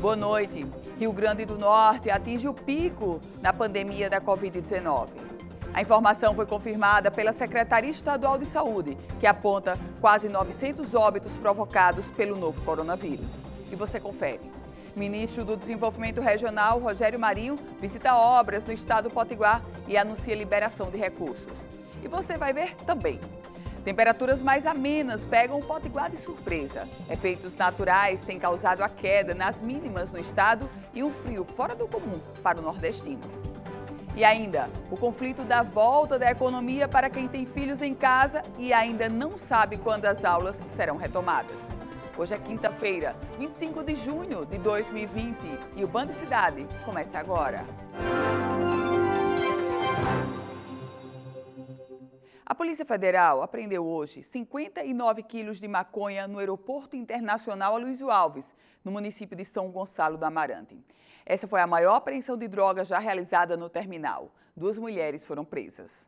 Boa noite. Rio Grande do Norte atinge o pico na pandemia da Covid-19. A informação foi confirmada pela Secretaria Estadual de Saúde, que aponta quase 900 óbitos provocados pelo novo coronavírus. E você confere. Ministro do Desenvolvimento Regional, Rogério Marinho, visita obras no estado do Potiguar e anuncia liberação de recursos. E você vai ver também. Temperaturas mais amenas pegam o Potiguar de surpresa. Efeitos naturais têm causado a queda nas mínimas no estado e um frio fora do comum para o nordestino. E ainda, o conflito da volta da economia para quem tem filhos em casa e ainda não sabe quando as aulas serão retomadas. Hoje é quinta-feira, 25 de junho de 2020 e o Band Cidade começa agora. A Polícia Federal apreendeu hoje 59 quilos de maconha no Aeroporto Internacional Aloysio Alves, no município de São Gonçalo do Amarante. Essa foi a maior apreensão de drogas já realizada no terminal. 2 mulheres foram presas.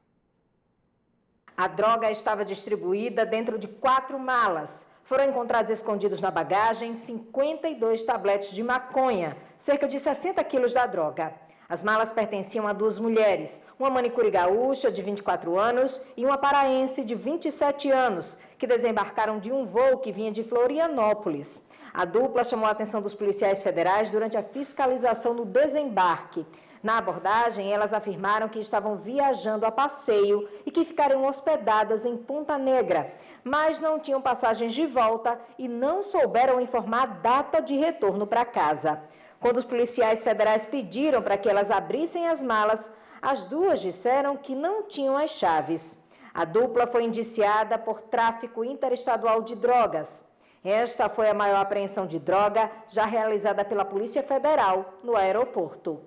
A droga estava distribuída dentro de 4 malas. Foram encontrados escondidos na bagagem 52 tabletes de maconha, cerca de 60 quilos da droga. As malas pertenciam a 2 mulheres, uma manicure gaúcha de 24 anos e uma paraense de 27 anos, que desembarcaram de um voo que vinha de Florianópolis. A dupla chamou a atenção dos policiais federais durante a fiscalização no desembarque. Na abordagem, elas afirmaram que estavam viajando a passeio e que ficariam hospedadas em Ponta Negra, mas não tinham passagens de volta e não souberam informar a data de retorno para casa. Quando os policiais federais pediram para que elas abrissem as malas, as 2 disseram que não tinham as chaves. A dupla foi indiciada por tráfico interestadual de drogas. Esta foi a maior apreensão de droga já realizada pela Polícia Federal no aeroporto.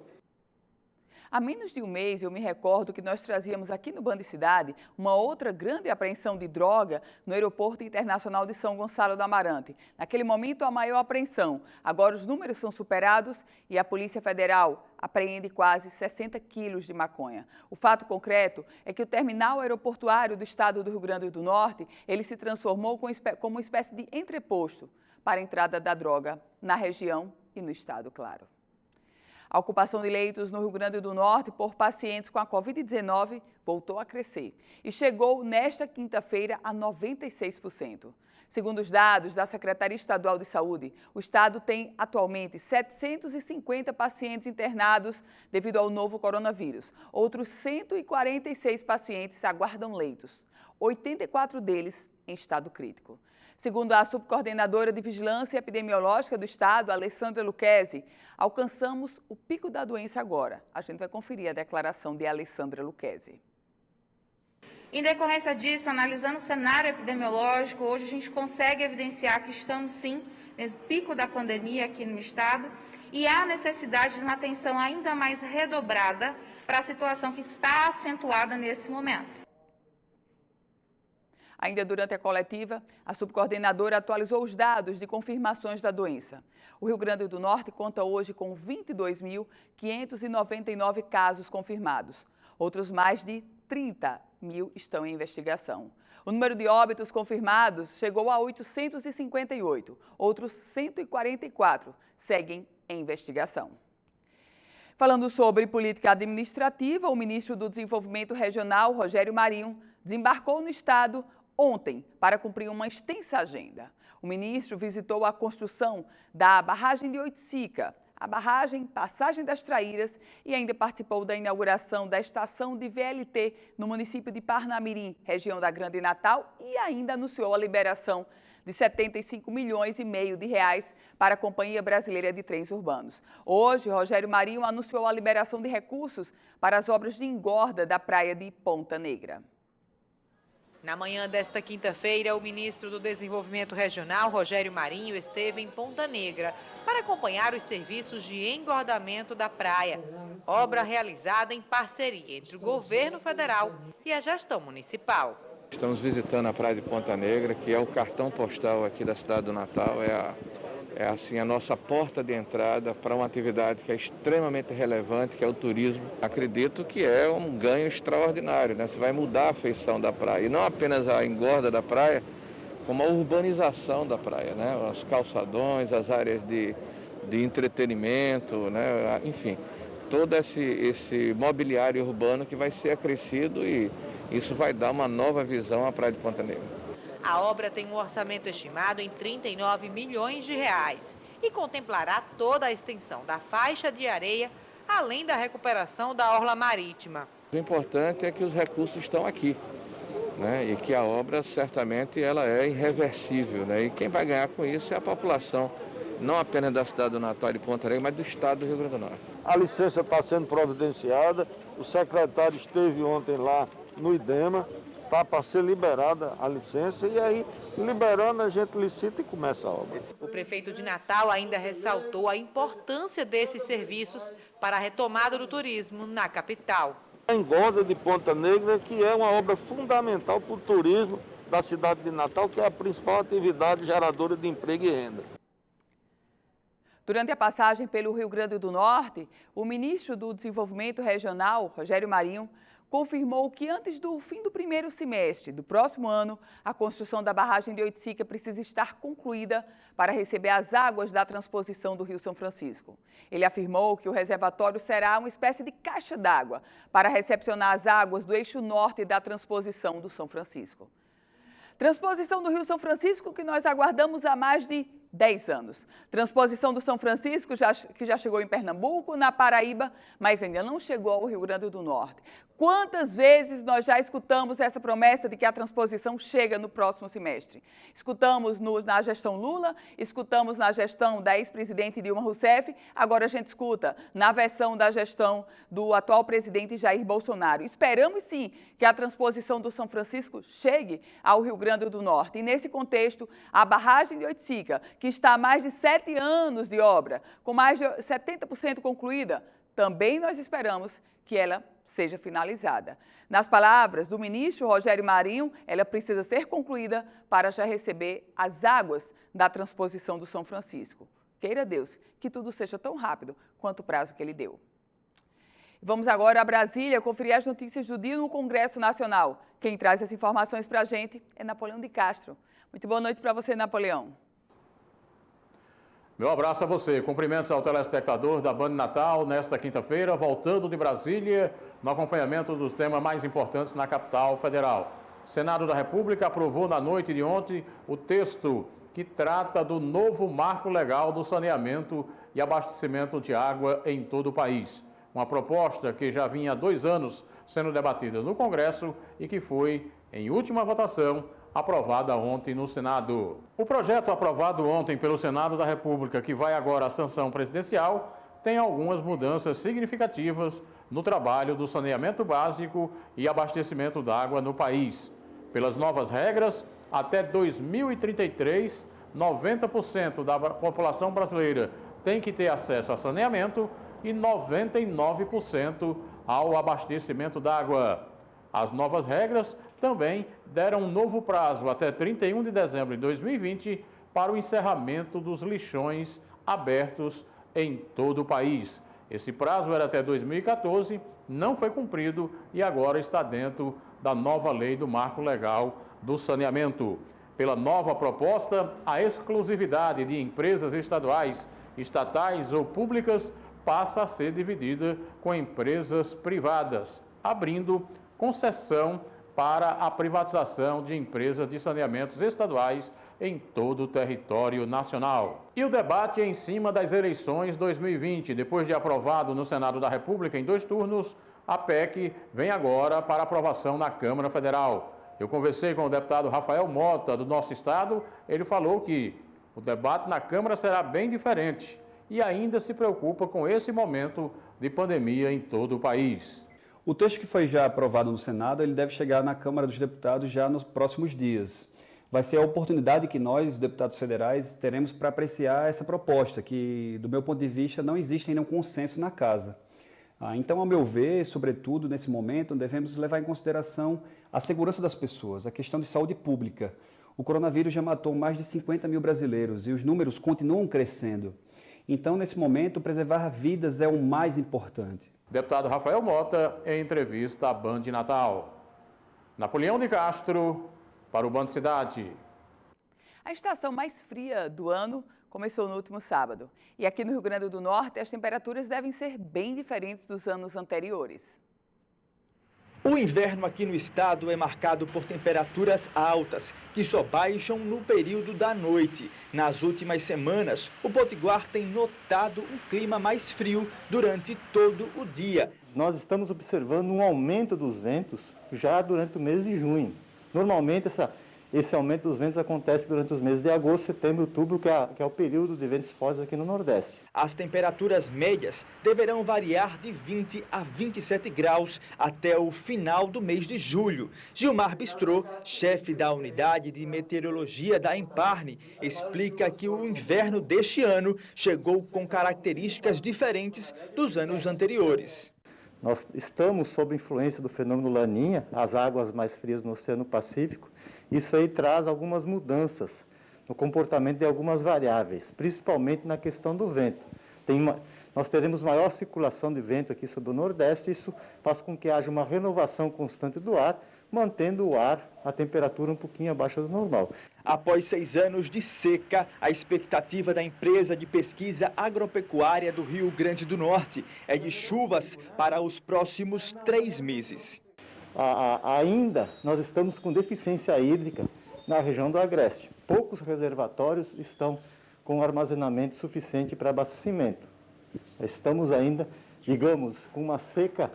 Há menos de um mês, eu me recordo que nós trazíamos aqui no Band Cidade uma outra grande apreensão de droga no Aeroporto Internacional de São Gonçalo do Amarante. Naquele momento, a maior apreensão. Agora os números são superados e a Polícia Federal apreende quase 60 quilos de maconha. O fato concreto é que o terminal aeroportuário do estado do Rio Grande do Norte, ele se transformou como uma espécie de entreposto para a entrada da droga na região e no estado, claro. A ocupação de leitos no Rio Grande do Norte por pacientes com a Covid-19 voltou a crescer e chegou nesta quinta-feira a 96%. Segundo os dados da Secretaria Estadual de Saúde, o estado tem atualmente 750 pacientes internados devido ao novo coronavírus. Outros 146 pacientes aguardam leitos, 84 deles em estado crítico. Segundo a subcoordenadora de Vigilância Epidemiológica do Estado, Alessandra Lucchesi, alcançamos o pico da doença agora. A gente vai conferir a declaração de Alessandra Lucchesi. Em decorrência disso, analisando o cenário epidemiológico, hoje a gente consegue evidenciar que estamos, sim, nesse pico da pandemia aqui no Estado e há necessidade de uma atenção ainda mais redobrada para a situação que está acentuada nesse momento. Ainda durante a coletiva, a subcoordenadora atualizou os dados de confirmações da doença. O Rio Grande do Norte conta hoje com 22.599 casos confirmados. Outros mais de 30 mil estão em investigação. O número de óbitos confirmados chegou a 858. Outros 144 seguem em investigação. Falando sobre política administrativa, o ministro do Desenvolvimento Regional, Rogério Marinho, desembarcou no estado ontem para cumprir uma extensa agenda. O ministro visitou a construção da barragem de Oiticica, a barragem Passagem das Traíras e ainda participou da inauguração da estação de VLT no município de Parnamirim, região da Grande Natal, e ainda anunciou a liberação de 75 milhões e meio de reais para a Companhia Brasileira de Trens Urbanos. Hoje, Rogério Marinho anunciou a liberação de recursos para as obras de engorda da praia de Ponta Negra. Na manhã desta quinta-feira, o ministro do Desenvolvimento Regional, Rogério Marinho, esteve em Ponta Negra para acompanhar os serviços de engordamento da praia, obra realizada em parceria entre o governo federal e a gestão municipal. Estamos visitando a praia de Ponta Negra, que é o cartão postal aqui da cidade do Natal, é assim a nossa porta de entrada para uma atividade que é extremamente relevante, que é o turismo. Acredito que é um ganho extraordinário, né? Você vai mudar a feição da praia, e não apenas a engorda da praia, como a urbanização da praia, né? Os calçadões, as áreas de de entretenimento, né? Enfim, todo esse mobiliário urbano que vai ser acrescido e isso vai dar uma nova visão à Praia de Ponta Negra. A obra tem um orçamento estimado em 39 milhões de reais e contemplará toda a extensão da faixa de areia, além da recuperação da orla marítima. O importante é que os recursos estão aqui, né? E que a obra certamente ela é irreversível, né? E quem vai ganhar com isso é a população, não apenas da cidade do Natal e de Ponta Negra, mas do estado do Rio Grande do Norte. A licença está sendo providenciada, o secretário esteve ontem lá no IDEMA, está para ser liberada a licença e aí, liberando, a gente licita e começa a obra. O prefeito de Natal ainda ressaltou a importância desses serviços para a retomada do turismo na capital. A engorda de Ponta Negra, que é uma obra fundamental para o turismo da cidade de Natal, que é a principal atividade geradora de emprego e renda. Durante a passagem pelo Rio Grande do Norte, o ministro do Desenvolvimento Regional, Rogério Marinho, confirmou que antes do fim do primeiro semestre do próximo ano, a construção da barragem de Oiticica precisa estar concluída para receber as águas da transposição do Rio São Francisco. Ele afirmou que o reservatório será uma espécie de caixa d'água para recepcionar as águas do eixo norte da transposição do São Francisco. Transposição do Rio São Francisco que nós aguardamos há mais de 10 anos. Transposição do São Francisco, que já chegou em Pernambuco, na Paraíba, mas ainda não chegou ao Rio Grande do Norte. Quantas vezes nós já escutamos essa promessa de que a transposição chega no próximo semestre? Escutamos na gestão Lula, escutamos na gestão da ex-presidente Dilma Rousseff, agora a gente escuta na versão da gestão do atual presidente Jair Bolsonaro. Esperamos sim que a transposição do São Francisco chegue ao Rio Grande do Norte. E nesse contexto, a barragem de Oiticica, que está há mais de 7 anos de obra, com mais de 70% concluída, também nós esperamos que ela seja finalizada. Nas palavras do ministro Rogério Marinho, ela precisa ser concluída para já receber as águas da transposição do São Francisco. Queira Deus que tudo seja tão rápido quanto o prazo que ele deu. Vamos agora a Brasília conferir as notícias do dia no Congresso Nacional. Quem traz as informações para a gente é Napoleão de Castro. Muito boa noite para você, Napoleão. Meu abraço a você. Cumprimentos ao telespectador da Band Natal nesta quinta-feira, voltando de Brasília, no acompanhamento dos temas mais importantes na capital federal. O Senado da República aprovou na noite de ontem o texto que trata do novo marco legal do saneamento e abastecimento de água em todo o país. Uma proposta que já vinha há 2 anos sendo debatida no Congresso e que foi, em última votação, aprovada ontem no Senado. O projeto aprovado ontem pelo Senado da República, que vai agora à sanção presidencial, tem algumas mudanças significativas no trabalho do saneamento básico e abastecimento d'água no país. Pelas novas regras, até 2033, 90% da população brasileira tem que ter acesso a saneamento e 99% ao abastecimento d'água. As novas regras também deram um novo prazo até 31 de dezembro de 2020 para o encerramento dos lixões abertos em todo o país. Esse prazo era até 2014, não foi cumprido e agora está dentro da nova lei do Marco Legal do Saneamento. Pela nova proposta, a exclusividade de empresas estaduais, estatais ou públicas passa a ser dividida com empresas privadas, abrindo concessão para a privatização de empresas de saneamentos estaduais em todo o território nacional. E o debate é em cima das eleições 2020. Depois de aprovado no Senado da República em 2 turnos, a PEC vem agora para aprovação na Câmara Federal. Eu conversei com o deputado Rafael Mota, do nosso estado. Ele falou que o debate na Câmara será bem diferente e ainda se preocupa com esse momento de pandemia em todo o país. O texto que foi já aprovado no Senado, ele deve chegar na Câmara dos Deputados já nos próximos dias. Vai ser a oportunidade que nós, deputados federais, teremos para apreciar essa proposta, que, do meu ponto de vista, não existe ainda um consenso na Casa. Então, ao meu ver, sobretudo nesse momento, devemos levar em consideração a segurança das pessoas, a questão de saúde pública. O coronavírus já matou mais de 50 mil brasileiros e os números continuam crescendo. Então, nesse momento, preservar vidas é o mais importante. Deputado Rafael Mota, em entrevista à Band Natal. Napoleão de Castro, para o Band Cidade. A estação mais fria do ano começou no último sábado. E aqui no Rio Grande do Norte, as temperaturas devem ser bem diferentes dos anos anteriores. O inverno aqui no estado é marcado por temperaturas altas, que só baixam no período da noite. Nas últimas semanas, o Potiguar tem notado um clima mais frio durante todo o dia. Nós estamos observando um aumento dos ventos já durante o mês de junho. Normalmente, esse aumento dos ventos acontece durante os meses de agosto, setembro e outubro, que é o período de ventos fortes aqui no Nordeste. As temperaturas médias deverão variar de 20 a 27 graus até o final do mês de julho. Gilmar Bistrô, chefe da unidade de meteorologia da Emparne, explica que o inverno deste ano chegou com características diferentes dos anos anteriores. Nós estamos sob influência do fenômeno Laninha, as águas mais frias no Oceano Pacífico. Isso aí traz algumas mudanças no comportamento de algumas variáveis, principalmente na questão do vento. Nós teremos maior circulação de vento aqui sobre o Nordeste, isso faz com que haja uma renovação constante do ar, mantendo o ar, a temperatura um pouquinho abaixo do normal. Após 6 anos de seca, a expectativa da empresa de pesquisa agropecuária do Rio Grande do Norte é de chuvas para os próximos 3 meses. Ainda nós estamos com deficiência hídrica na região do Agreste. Poucos reservatórios estão com armazenamento suficiente para abastecimento. Estamos ainda, digamos, com uma seca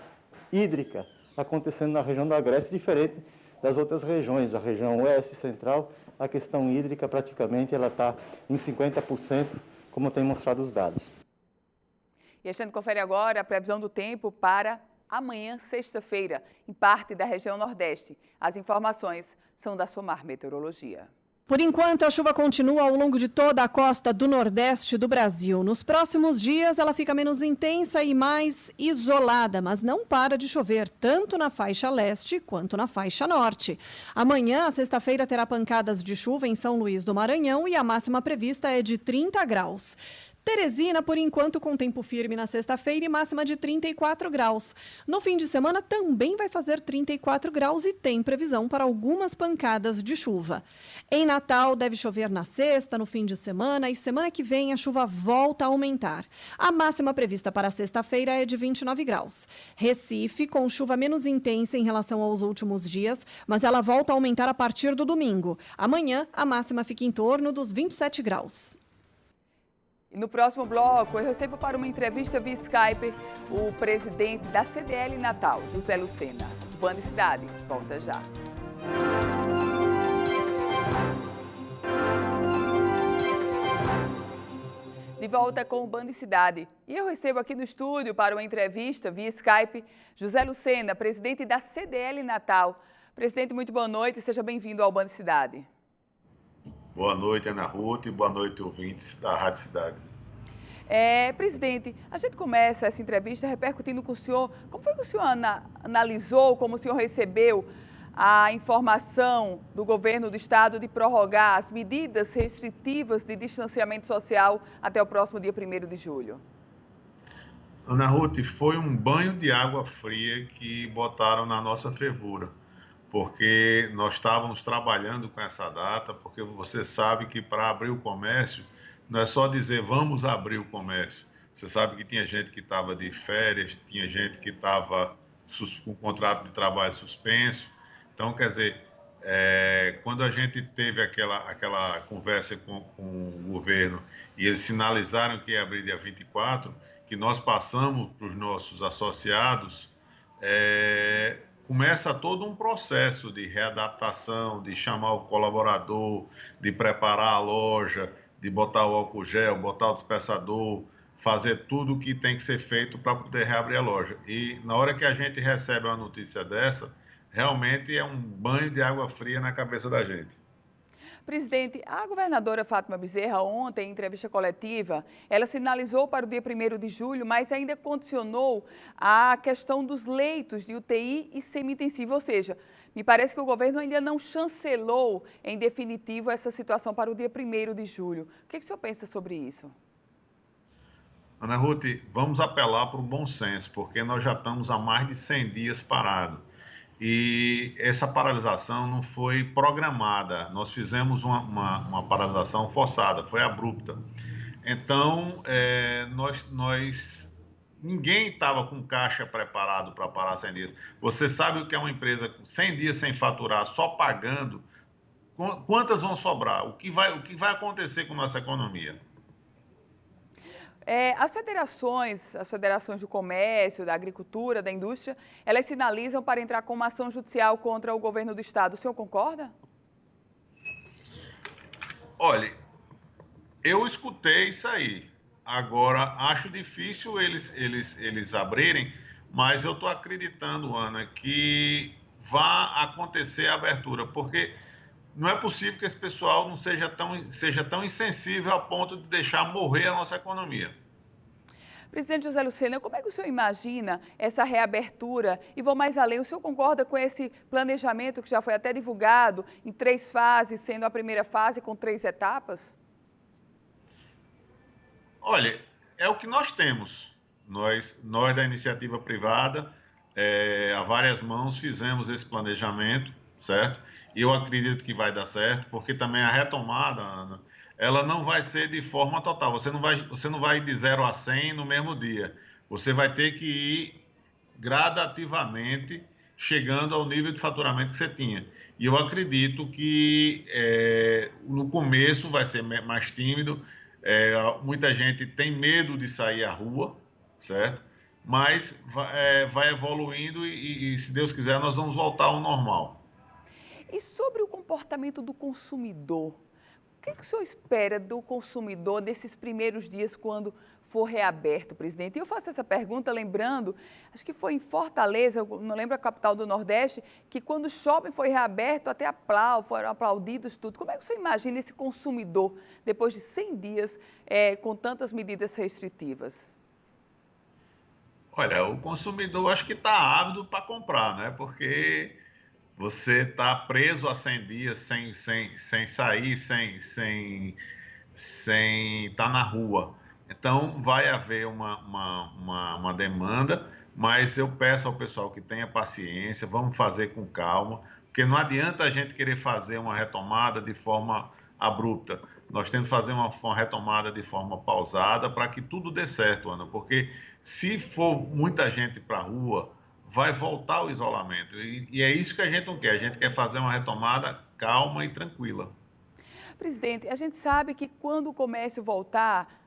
hídrica acontecendo na região do Agreste, diferente das outras regiões. A região oeste central, a questão hídrica praticamente ela está em 50%, como tem mostrado os dados. E a gente confere agora a previsão do tempo para amanhã, sexta-feira, em parte da região Nordeste. As informações são da Somar Meteorologia. Por enquanto, a chuva continua ao longo de toda a costa do Nordeste do Brasil. Nos próximos dias, ela fica menos intensa e mais isolada, mas não para de chover, tanto na faixa leste quanto na faixa norte. Amanhã, sexta-feira, terá pancadas de chuva em São Luís do Maranhão e a máxima prevista é de 30 graus. Teresina, por enquanto, com tempo firme na sexta-feira e máxima de 34 graus. No fim de semana também vai fazer 34 graus e tem previsão para algumas pancadas de chuva. Em Natal, deve chover na sexta, no fim de semana, e semana que vem a chuva volta a aumentar. A máxima prevista para sexta-feira é de 29 graus. Recife, com chuva menos intensa em relação aos últimos dias, mas ela volta a aumentar a partir do domingo. Amanhã, a máxima fica em torno dos 27 graus. E no próximo bloco, eu recebo para uma entrevista via Skype o presidente da CDL Natal, José Lucena. Band Cidade, volta já. De volta com o Band Cidade. E eu recebo aqui no estúdio para uma entrevista via Skype José Lucena, presidente da CDL Natal. Presidente, muito boa noite e seja bem-vindo ao Band Cidade. Boa noite, Ana Ruth, e boa noite, ouvintes da Rádio Cidade. Presidente, a gente começa essa entrevista repercutindo com o senhor, como foi que o senhor analisou, como o senhor recebeu a informação do governo do estado de prorrogar as medidas restritivas de distanciamento social até o próximo dia 1º de julho? Ana Ruth, foi um banho de água fria que botaram na nossa fervura, porque nós estávamos trabalhando com essa data, porque você sabe que para abrir o comércio, não é só dizer vamos abrir o comércio. Você sabe que tinha gente que estava de férias, tinha gente que estava com o contrato de trabalho suspenso. Então, quer dizer, quando a gente teve aquela conversa com o governo e eles sinalizaram que ia abrir dia 24, que nós passamos para os nossos associados, começa todo um processo de readaptação, de chamar o colaborador, de preparar a loja, de botar o álcool gel, botar o dispensador, fazer tudo o que tem que ser feito para poder reabrir a loja. E na hora que a gente recebe uma notícia dessa, realmente é um banho de água fria na cabeça da gente. Presidente, a governadora Fátima Bezerra, ontem, em entrevista coletiva, ela sinalizou para o dia 1º de julho, mas ainda condicionou a questão dos leitos de UTI e semi-intensivo, ou seja, me parece que o governo ainda não chancelou em definitivo essa situação para o dia 1º de julho. O que o senhor pensa sobre isso? Ana Ruth, vamos apelar para o bom senso, porque nós já estamos há mais de 100 dias parados. e essa paralisação não foi programada. Nós fizemos uma paralisação forçada, foi abrupta. Então, ninguém estava com caixa preparado para parar 100 dias. Você sabe o que é uma empresa com 100 dias sem faturar, só pagando? Quantas vão sobrar? O que vai acontecer com a nossa economia? As federações do comércio, da agricultura, da indústria, elas sinalizam para entrar com uma ação judicial contra o governo do estado. O senhor concorda? Olha, eu escutei isso aí. Agora, acho difícil eles abrirem, mas eu estou acreditando, Ana, que vai acontecer a abertura, porque não é possível que esse pessoal não seja tão insensível a ponto de deixar morrer a nossa economia. Presidente José Lucena, como é que o senhor imagina essa reabertura? E vou mais além, o senhor concorda com esse planejamento que já foi até divulgado em 3 fases, sendo a primeira fase com 3 etapas? Olha, é o que nós temos. Nós da iniciativa privada, a várias mãos, fizemos esse planejamento, certo? E eu acredito que vai dar certo, porque também a retomada, Ana, ela não vai ser de forma total. Você não vai de 0 a 100 no mesmo dia. Você vai ter que ir gradativamente chegando ao nível de faturamento que você tinha. E eu acredito que no começo vai ser mais tímido. Muita gente tem medo de sair à rua, certo? Mas vai evoluindo e, se Deus quiser, nós vamos voltar ao normal. E sobre o comportamento do consumidor, o que o senhor espera do consumidor nesses primeiros dias quando for reaberto, presidente? E eu faço essa pergunta lembrando, acho que foi em Fortaleza, eu não lembro a capital do Nordeste, que quando o shopping foi reaberto, até foram aplaudidos tudo. Como é que o senhor imagina esse consumidor depois de 100 dias com tantas medidas restritivas? Olha, o consumidor acho que está ávido para comprar, né? Porque você está preso a 100 dias sem sair, sem estar na rua. Então, vai haver uma demanda, mas eu peço ao pessoal que tenha paciência, vamos fazer com calma, porque não adianta a gente querer fazer uma retomada de forma abrupta. Nós temos que fazer uma retomada de forma pausada para que tudo dê certo, Ana, porque se for muita gente para a rua, vai voltar o isolamento. E é isso que a gente não quer. A gente quer fazer uma retomada calma e tranquila. Presidente, a gente sabe que quando o comércio voltar,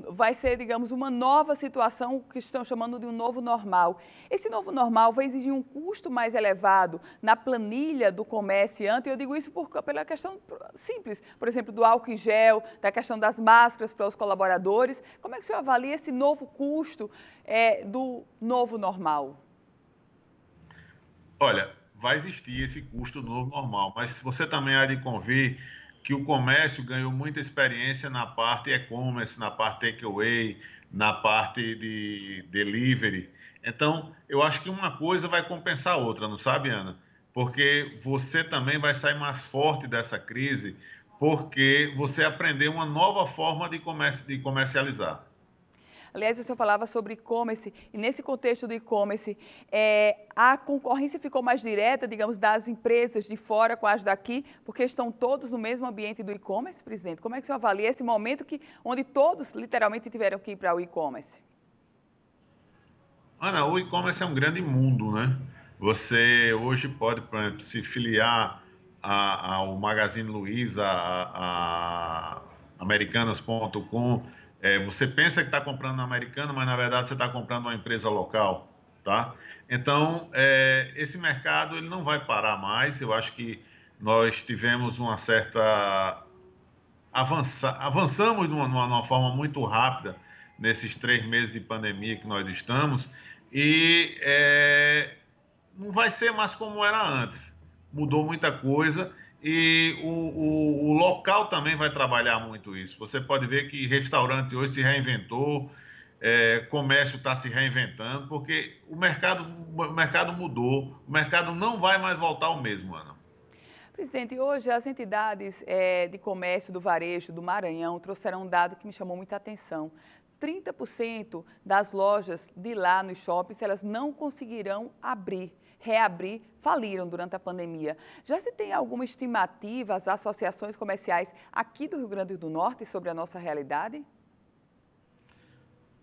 vai ser, digamos, uma nova situação que estão chamando de um novo normal. Esse novo normal vai exigir um custo mais elevado na planilha do comerciante. Eu digo isso pela questão simples, por exemplo, do álcool em gel, da questão das máscaras para os colaboradores. Como é que o senhor avalia esse novo custo do novo normal? Olha, vai existir esse custo novo normal, mas você também há de convir que o comércio ganhou muita experiência na parte e-commerce, na parte takeaway, na parte de delivery. Então, eu acho que uma coisa vai compensar a outra, não sabe, Ana? Porque você também vai sair mais forte dessa crise, porque você aprendeu uma nova forma de comercializar. Aliás, o senhor falava sobre e-commerce, e nesse contexto do e-commerce, a concorrência ficou mais direta, digamos, das empresas de fora com as daqui, porque estão todos no mesmo ambiente do e-commerce, presidente? Como é que o senhor avalia esse momento onde todos, literalmente, tiveram que ir para o e-commerce? Ana, o e-commerce é um grande mundo, né? Você hoje pode, por exemplo, se filiar ao Magazine Luiza, a Americanas.com. Você pensa que está comprando na Americana, mas na verdade você está comprando uma empresa local, tá? Então, esse mercado ele não vai parar mais. Eu acho que nós tivemos uma certa... Avançamos de uma forma muito rápida nesses 3 meses de pandemia que nós estamos e não vai ser mais como era antes. Mudou muita coisa. E o local também vai trabalhar muito isso. Você pode ver que restaurante hoje se reinventou, comércio está se reinventando, porque o mercado mudou, o mercado não vai mais voltar ao mesmo, Ana. Presidente, hoje as entidades de comércio do varejo do Maranhão trouxeram um dado que me chamou muita atenção. 30% das lojas de lá nos shoppings, elas não conseguirão abrir. reabrir faliram durante a pandemia. Já se tem alguma estimativa, as associações comerciais aqui do Rio Grande do Norte sobre a nossa realidade?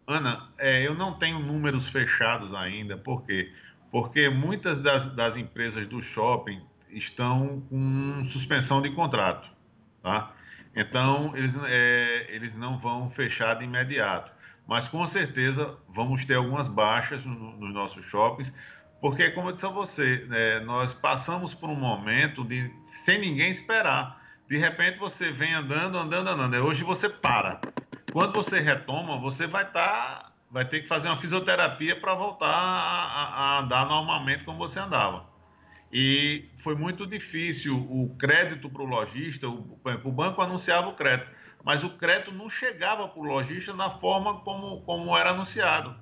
Ana, eu não tenho números fechados ainda, por quê? Porque muitas das empresas do shopping estão com suspensão de contrato, tá? Então, eles não vão fechar de imediato. Mas, com certeza, vamos ter algumas baixas nos nossos shoppings, porque, como eu disse a você, nós passamos por um momento sem ninguém esperar. De repente, você vem andando. Hoje você para. Quando você retoma, você vai ter que fazer uma fisioterapia para voltar a andar normalmente como você andava. E foi muito difícil o crédito para o lojista, o banco anunciava o crédito, mas o crédito não chegava para o lojista na forma como era anunciado.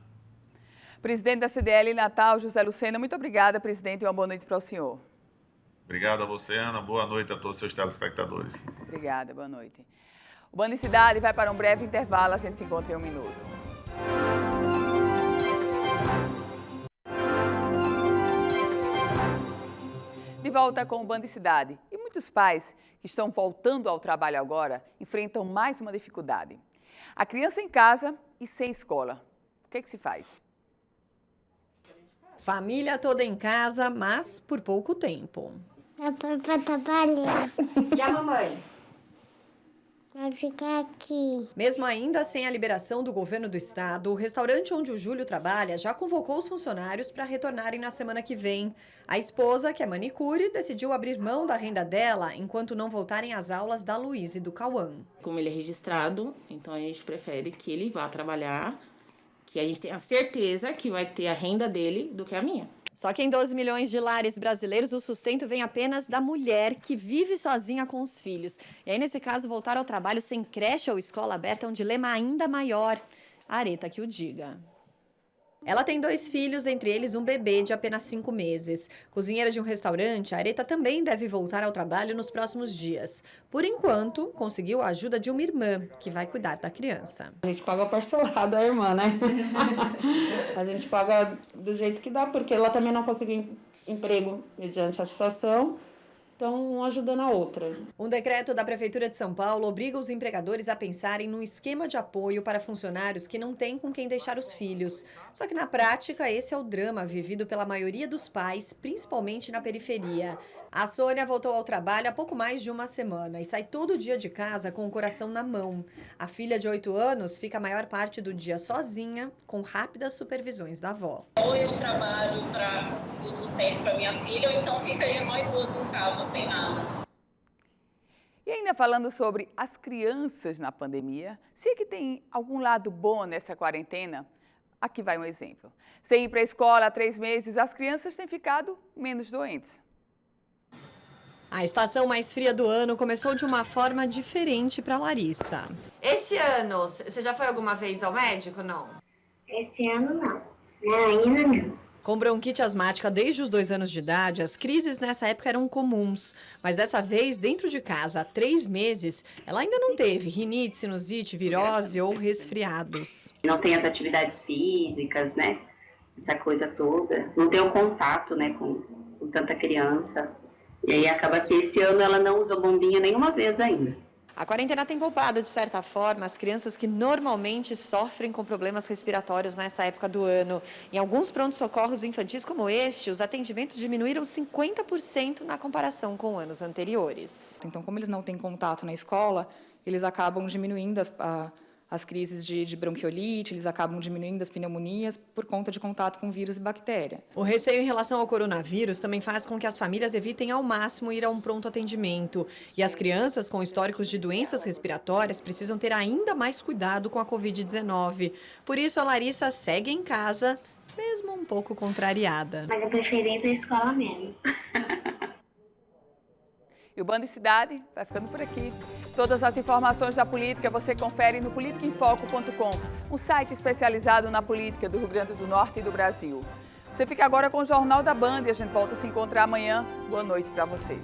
Presidente da CDL Natal, José Lucena, muito obrigada, presidente, e uma boa noite para o senhor. Obrigado a você, Ana. Boa noite a todos os seus telespectadores. Obrigada, boa noite. O Band Cidade vai para um breve intervalo, a gente se encontra em um minuto. De volta com o Band Cidade. E muitos pais que estão voltando ao trabalho agora enfrentam mais uma dificuldade. A criança em casa e sem escola. O que se faz? Família toda em casa, mas por pouco tempo. Papai vai trabalhar. E a mamãe? Vai ficar aqui. Mesmo ainda sem a liberação do governo do estado, o restaurante onde o Júlio trabalha já convocou os funcionários para retornarem na semana que vem. A esposa, que é manicure, decidiu abrir mão da renda dela enquanto não voltarem às aulas da Luísa e do Cauã. Como ele é registrado, então a gente prefere que ele vá trabalhar, que a gente tenha certeza que vai ter a renda dele do que a minha. Só que em 12 milhões de lares brasileiros, o sustento vem apenas da mulher que vive sozinha com os filhos. E aí, nesse caso, voltar ao trabalho sem creche ou escola aberta é um dilema ainda maior. A Areta que o diga. Ela tem 2 filhos, entre eles um bebê de apenas 5 meses. Cozinheira de um restaurante, a Areta também deve voltar ao trabalho nos próximos dias. Por enquanto, conseguiu a ajuda de uma irmã, que vai cuidar da criança. A gente paga parcelado a irmã, né? A gente paga do jeito que dá, porque ela também não conseguiu emprego mediante a situação. Então, uma ajudando a outra. Um decreto da Prefeitura de São Paulo obriga os empregadores a pensarem num esquema de apoio para funcionários que não têm com quem deixar os filhos. Só que, na prática, esse é o drama vivido pela maioria dos pais, principalmente na periferia. A Sônia voltou ao trabalho há pouco mais de uma semana e sai todo dia de casa com o coração na mão. A filha de 8 anos fica a maior parte do dia sozinha, com rápidas supervisões da avó. Ou eu trabalho para o sustento para minha filha, ou então fica aí nós duas em casa sem nada. E ainda falando sobre as crianças na pandemia, se é que tem algum lado bom nessa quarentena, aqui vai um exemplo. Sem ir para a escola há 3 meses, as crianças têm ficado menos doentes. A estação mais fria do ano começou de uma forma diferente para Larissa. Esse ano, você já foi alguma vez ao médico, não? Esse ano não. Ainda não. Com bronquite asmática desde os 2 anos de idade, as crises nessa época eram comuns. Mas dessa vez, dentro de casa, há 3 meses, ela ainda não teve rinite, sinusite, virose ou resfriados. Não tem as atividades físicas, né? Essa coisa toda. Não tem o contato, né, com tanta criança. E aí acaba que esse ano ela não usou bombinha nenhuma vez ainda. A quarentena tem poupado, de certa forma, as crianças que normalmente sofrem com problemas respiratórios nessa época do ano. Em alguns prontos-socorros infantis como este, os atendimentos diminuíram 50% na comparação com anos anteriores. Então, como eles não têm contato na escola, eles acabam diminuindo as crises de bronquiolite, eles acabam diminuindo as pneumonias por conta de contato com vírus e bactéria. O receio em relação ao coronavírus também faz com que as famílias evitem ao máximo ir a um pronto atendimento. E as crianças com históricos de doenças respiratórias precisam ter ainda mais cuidado com a Covid-19. Por isso, a Larissa segue em casa, mesmo um pouco contrariada. Mas eu preferi ir para a escola mesmo. E o Band Cidade vai ficando por aqui. Todas as informações da política você confere no politicaemfoco.com, um site especializado na política do Rio Grande do Norte e do Brasil. Você fica agora com o Jornal da Band e a gente volta a se encontrar amanhã. Boa noite para você.